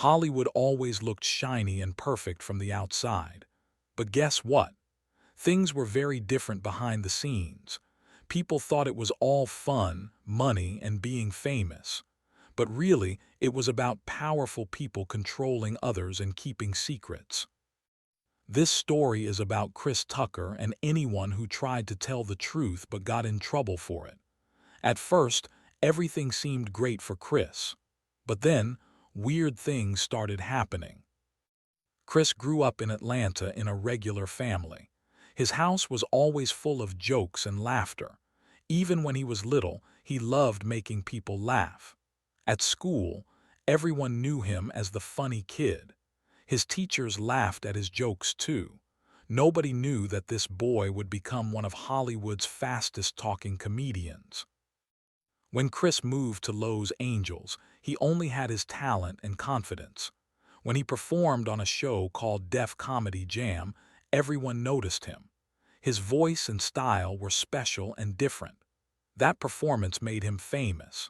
Hollywood always looked shiny and perfect from the outside. But guess what? Things were very different behind the scenes. People thought it was all fun, money, and being famous. But really, it was about powerful people controlling others and keeping secrets. This story is about Chris Tucker and anyone who tried to tell the truth but got in trouble for it. At first, everything seemed great for Chris. But then, weird things started happening. Chris grew up in Atlanta in a regular family. His house was always full of jokes and laughter. Even when he was little, he loved making people laugh. At school, everyone knew him as the funny kid. His teachers laughed at his jokes too. Nobody knew that this boy would become one of Hollywood's fastest-talking comedians. When Chris moved to Los Angeles, he only had his talent and confidence. When he performed on a show called Def Comedy Jam, everyone noticed him. His voice and style were special and different. That performance made him famous.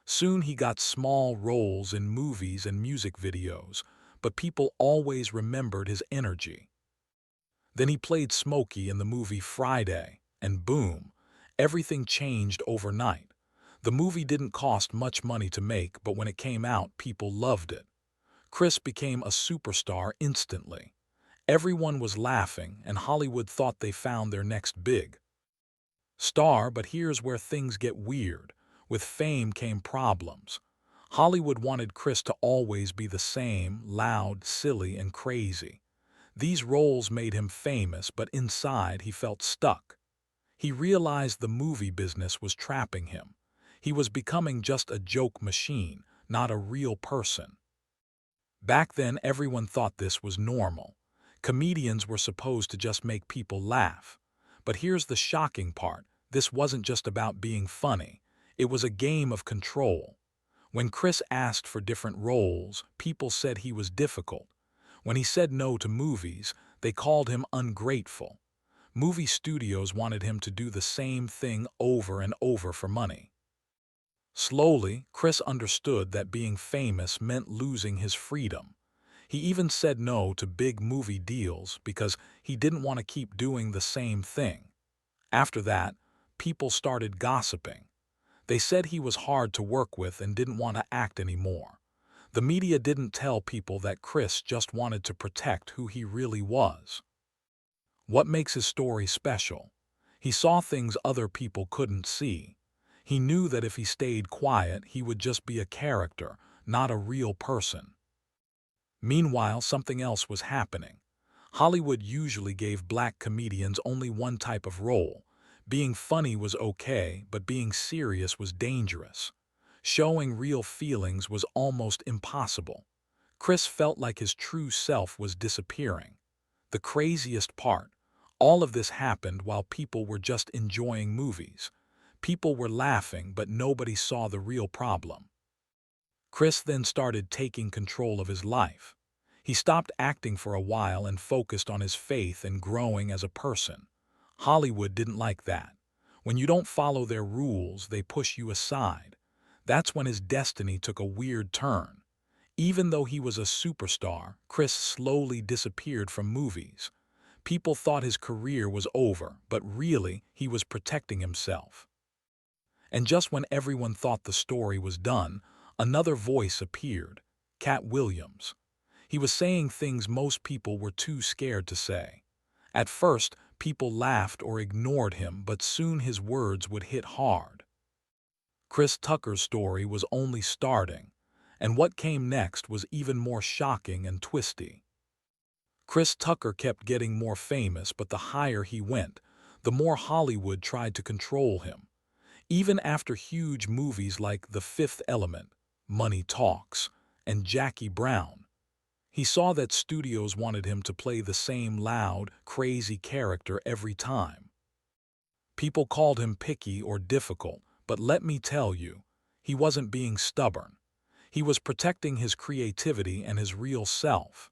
Soon he got small roles in movies and music videos, but people always remembered his energy. Then he played Smokey in the movie Friday, and boom, everything changed overnight. The movie didn't cost much money to make, but when it came out, people loved it. Chris became a superstar instantly. Everyone was laughing, and Hollywood thought they found their next big star, but here's where things get weird. With fame came problems. Hollywood wanted Chris to always be the same, loud, silly, and crazy. These roles made him famous, but inside he felt stuck. He realized the movie business was trapping him. He was becoming just a joke machine, not a real person. Back then, everyone thought this was normal. Comedians were supposed to just make people laugh. But here's the shocking part. This wasn't just about being funny. It was a game of control. When Chris asked for different roles, people said he was difficult. When he said no to movies, they called him ungrateful. Movie studios wanted him to do the same thing over and over for money. Slowly, Chris understood that being famous meant losing his freedom. He even said no to big movie deals because he didn't want to keep doing the same thing. After that, people started gossiping. They said he was hard to work with and didn't want to act anymore. The media didn't tell people that Chris just wanted to protect who he really was. What makes his story special? He saw things other people couldn't see. He knew that if he stayed quiet, he would just be a character, not a real person. Meanwhile, something else was happening. Hollywood usually gave black comedians only one type of role. Being funny was okay, but being serious was dangerous. Showing real feelings was almost impossible. Chris felt like his true self was disappearing. The craziest part, all of this happened while people were just enjoying movies. People were laughing, but nobody saw the real problem. Chris then started taking control of his life. He stopped acting for a while and focused on his faith and growing as a person. Hollywood didn't like that. When you don't follow their rules, they push you aside. That's when his destiny took a weird turn. Even though he was a superstar, Chris slowly disappeared from movies. People thought his career was over, but really, he was protecting himself. And just when everyone thought the story was done, another voice appeared, Katt Williams. He was saying things most people were too scared to say. At first, people laughed or ignored him, but soon his words would hit hard. Chris Tucker's story was only starting, and what came next was even more shocking and twisty. Chris Tucker kept getting more famous, but the higher he went, the more Hollywood tried to control him. Even after huge movies like The Fifth Element, Money Talks, and Jackie Brown, he saw that studios wanted him to play the same loud, crazy character every time. People called him picky or difficult, but let me tell you, he wasn't being stubborn. He was protecting his creativity and his real self.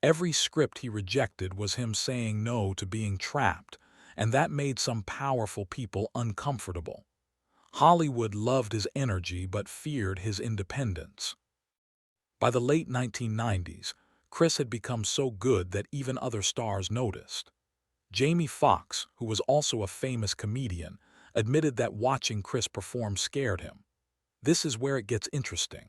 Every script he rejected was him saying no to being trapped, and that made some powerful people uncomfortable. Hollywood loved his energy but feared his independence. By the late 1990s, Chris had become so good that even other stars noticed. Jamie Foxx, who was also a famous comedian, admitted that watching Chris perform scared him. This is where it gets interesting.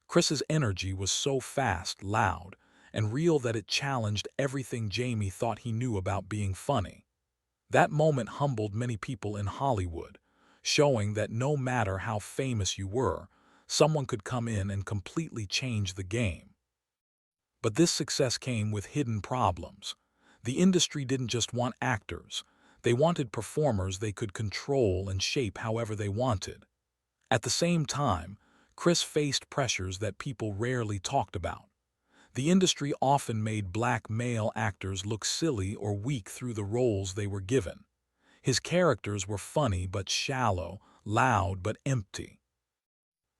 Chris's energy was so fast, loud, and real that it challenged everything Jamie thought he knew about being funny. That moment humbled many people in Hollywood, showing that no matter how famous you were, someone could come in and completely change the game. But this success came with hidden problems. The industry didn't just want actors, they wanted performers they could control and shape however they wanted. At the same time, Chris faced pressures that people rarely talked about. The industry often made black male actors look silly or weak through the roles they were given. His characters were funny but shallow, loud but empty.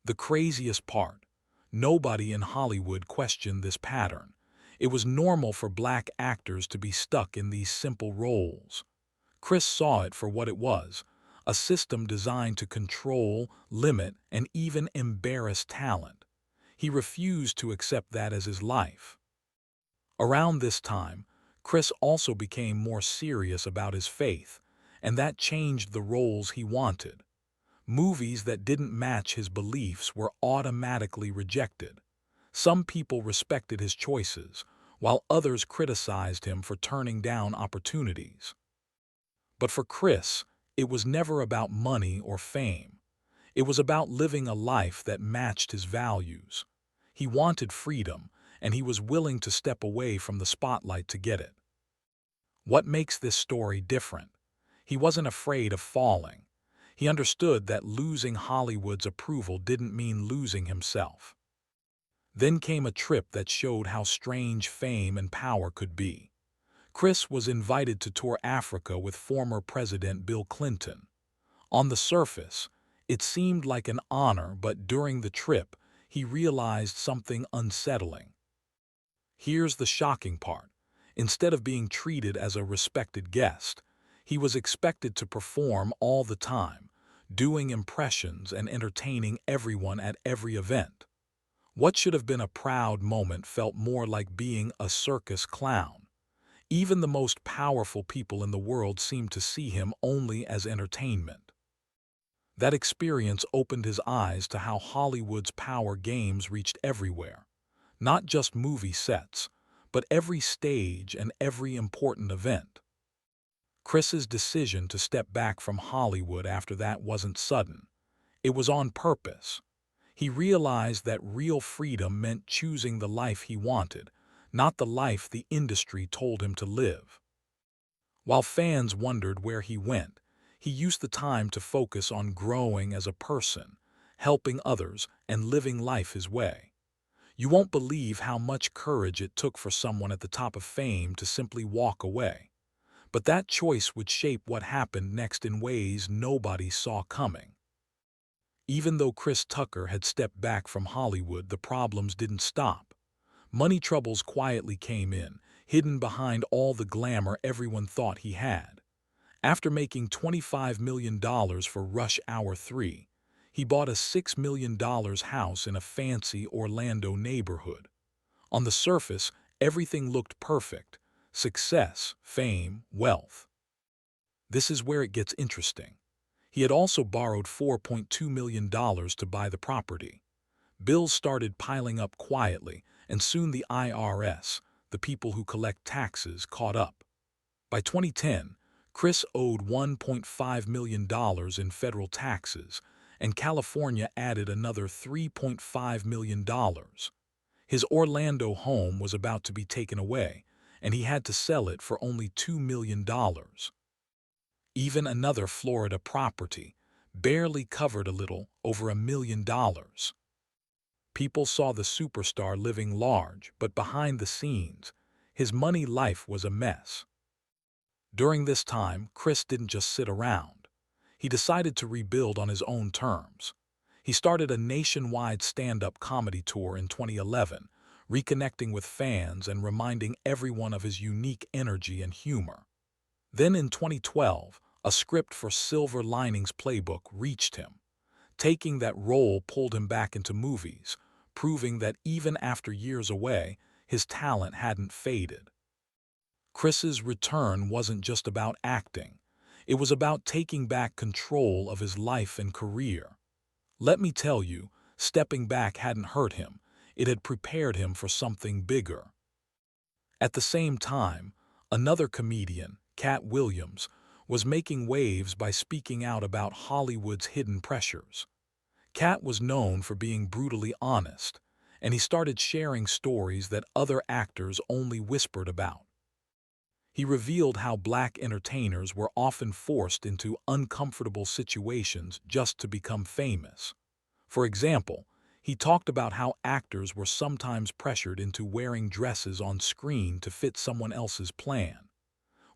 The craziest part, nobody in Hollywood questioned this pattern. It was normal for black actors to be stuck in these simple roles. Chris saw it for what it was, a system designed to control, limit, and even embarrass talent. He refused to accept that as his life. Around this time, Chris also became more serious about his faith, and that changed the roles he wanted. Movies that didn't match his beliefs were automatically rejected. Some people respected his choices, while others criticized him for turning down opportunities. But for Chris, it was never about money or fame. It was about living a life that matched his values. He wanted freedom, and he was willing to step away from the spotlight to get it. What makes this story different? He wasn't afraid of falling. He understood that losing Hollywood's approval didn't mean losing himself. Then came a trip that showed how strange fame and power could be. Chris was invited to tour Africa with former President Bill Clinton. On the surface, it seemed like an honor, but during the trip, he realized something unsettling. Here's the shocking part. Instead of being treated as a respected guest, he was expected to perform all the time, doing impressions and entertaining everyone at every event. What should have been a proud moment felt more like being a circus clown. Even the most powerful people in the world seemed to see him only as entertainment. That experience opened his eyes to how Hollywood's power games reached everywhere. Not just movie sets, but every stage and every important event. Chris's decision to step back from Hollywood after that wasn't sudden. It was on purpose. He realized that real freedom meant choosing the life he wanted, not the life the industry told him to live. While fans wondered where he went, he used the time to focus on growing as a person, helping others, and living life his way. You won't believe how much courage it took for someone at the top of fame to simply walk away. But that choice would shape what happened next in ways nobody saw coming. Even though Chris Tucker had stepped back from Hollywood, the problems didn't stop. Money troubles quietly came in, hidden behind all the glamour everyone thought he had. After making $25 million for Rush Hour 3, he bought a $6 million house in a fancy Orlando neighborhood. On the surface, everything looked perfect: success, fame, wealth. This is where it gets interesting. He had also borrowed $4.2 million to buy the property. Bills started piling up quietly, and soon the IRS, the people who collect taxes, caught up. By 2010, Chris owed $1.5 million in federal taxes, and California added another $3.5 million. His Orlando home was about to be taken away, and he had to sell it for only $2 million. Even another Florida property, barely covered a little over $1 million. People saw the superstar living large, but behind the scenes, his money life was a mess. During this time, Chris didn't just sit around. He decided to rebuild on his own terms. He started a nationwide stand-up comedy tour in 2011, reconnecting with fans and reminding everyone of his unique energy and humor. Then in 2012, a script for Silver Linings Playbook reached him. Taking that role pulled him back into movies, proving that even after years away, his talent hadn't faded. Chris's return wasn't just about acting. It was about taking back control of his life and career. Let me tell you, stepping back hadn't hurt him. It had prepared him for something bigger. At the same time, another comedian, Katt Williams, was making waves by speaking out about Hollywood's hidden pressures. Katt was known for being brutally honest, and he started sharing stories that other actors only whispered about. He revealed how black entertainers were often forced into uncomfortable situations just to become famous. For example, he talked about how actors were sometimes pressured into wearing dresses on screen to fit someone else's plan.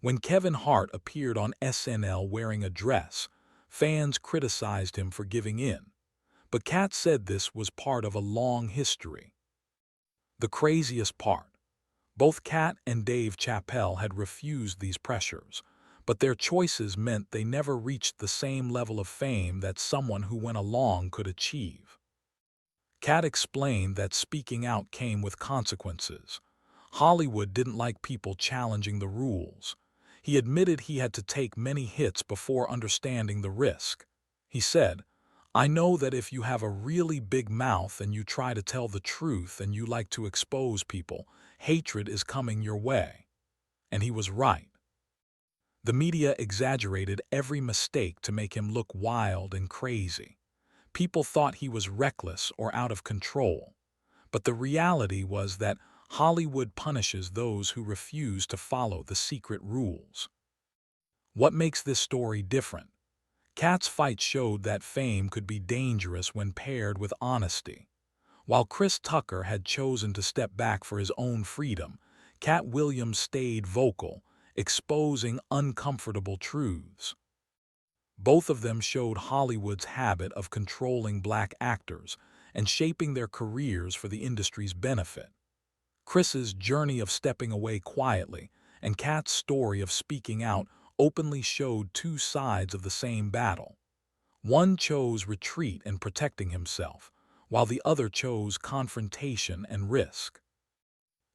When Kevin Hart appeared on SNL wearing a dress, fans criticized him for giving in. But Katt said this was part of a long history. The craziest part: both Katt and Dave Chappelle had refused these pressures, but their choices meant they never reached the same level of fame that someone who went along could achieve. Katt explained that speaking out came with consequences. Hollywood didn't like people challenging the rules. He admitted he had to take many hits before understanding the risk. He said, "I know that if you have a really big mouth and you try to tell the truth and you like to expose people, hatred is coming your way." And he was right. The media exaggerated every mistake to make him look wild and crazy. People thought he was reckless or out of control. But the reality was that Hollywood punishes those who refuse to follow the secret rules. What makes this story different? Katt's fight showed that fame could be dangerous when paired with honesty. While Chris Tucker had chosen to step back for his own freedom, Katt Williams stayed vocal, exposing uncomfortable truths. Both of them showed Hollywood's habit of controlling black actors and shaping their careers for the industry's benefit. Chris's journey of stepping away quietly and Katt's story of speaking out openly showed two sides of the same battle. One chose retreat and protecting himself, while the other chose confrontation and risk.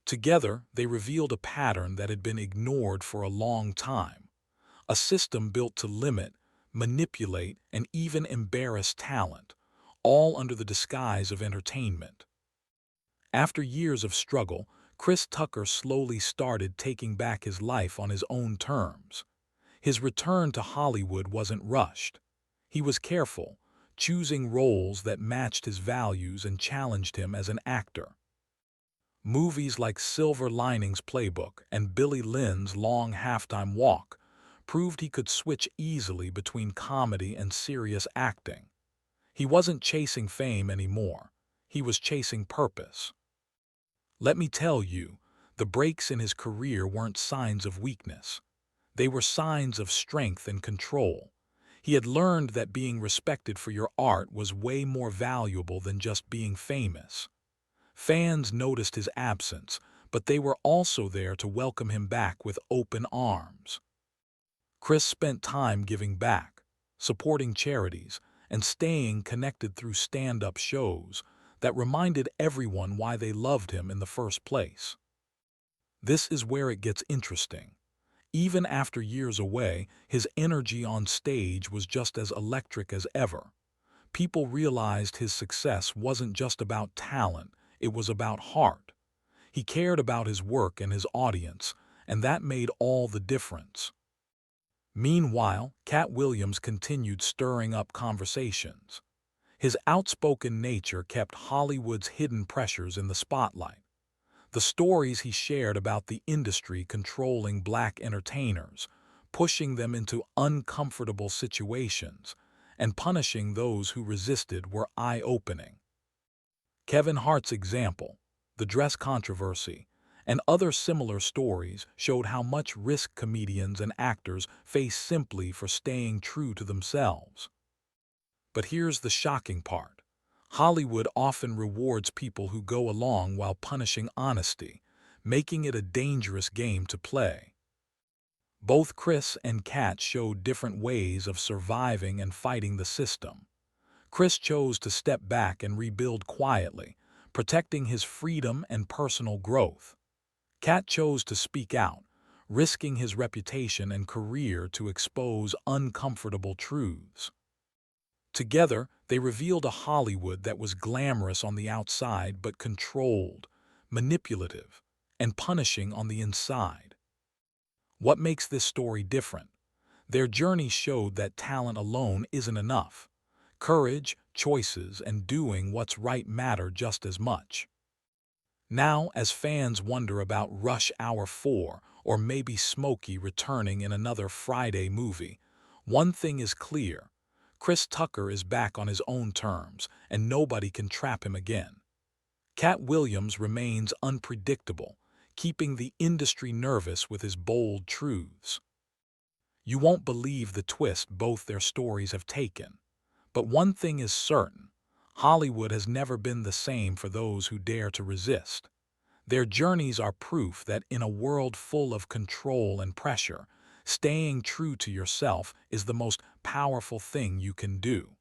Together, they revealed a pattern that had been ignored for a long time, a system built to limit, manipulate, and even embarrass talent, all under the disguise of entertainment. After years of struggle, Chris Tucker slowly started taking back his life on his own terms. His return to Hollywood wasn't rushed. He was careful, choosing roles that matched his values and challenged him as an actor. Movies like Silver Linings Playbook and Billy Lynn's Long Halftime Walk proved he could switch easily between comedy and serious acting. He wasn't chasing fame anymore. He was chasing purpose. Let me tell you, the breaks in his career weren't signs of weakness. They were signs of strength and control. He had learned that being respected for your art was way more valuable than just being famous. Fans noticed his absence, but they were also there to welcome him back with open arms. Chris spent time giving back, supporting charities, and staying connected through stand-up shows that reminded everyone why they loved him in the first place. This is where it gets interesting. Even after years away, his energy on stage was just as electric as ever. People realized his success wasn't just about talent, it was about heart. He cared about his work and his audience, and that made all the difference. Meanwhile, Katt Williams continued stirring up conversations. His outspoken nature kept Hollywood's hidden pressures in the spotlight. The stories he shared about the industry controlling black entertainers, pushing them into uncomfortable situations, and punishing those who resisted were eye-opening. Kevin Hart's example, the dress controversy, and other similar stories showed how much risk comedians and actors face simply for staying true to themselves. But here's the shocking part. Hollywood often rewards people who go along while punishing honesty, making it a dangerous game to play. Both Chris and Katt showed different ways of surviving and fighting the system. Chris chose to step back and rebuild quietly, protecting his freedom and personal growth. Katt chose to speak out, risking his reputation and career to expose uncomfortable truths. Together, they revealed a Hollywood that was glamorous on the outside but controlled, manipulative, and punishing on the inside. What makes this story different? Their journey showed that talent alone isn't enough. Courage, choices, and doing what's right matter just as much. Now, as fans wonder about Rush Hour 4 or maybe Smokey returning in another Friday movie, one thing is clear. Chris Tucker is back on his own terms, and nobody can trap him again. Katt Williams remains unpredictable, keeping the industry nervous with his bold truths. You won't believe the twist both their stories have taken. But one thing is certain, Hollywood has never been the same for those who dare to resist. Their journeys are proof that in a world full of control and pressure, staying true to yourself is the most powerful thing you can do.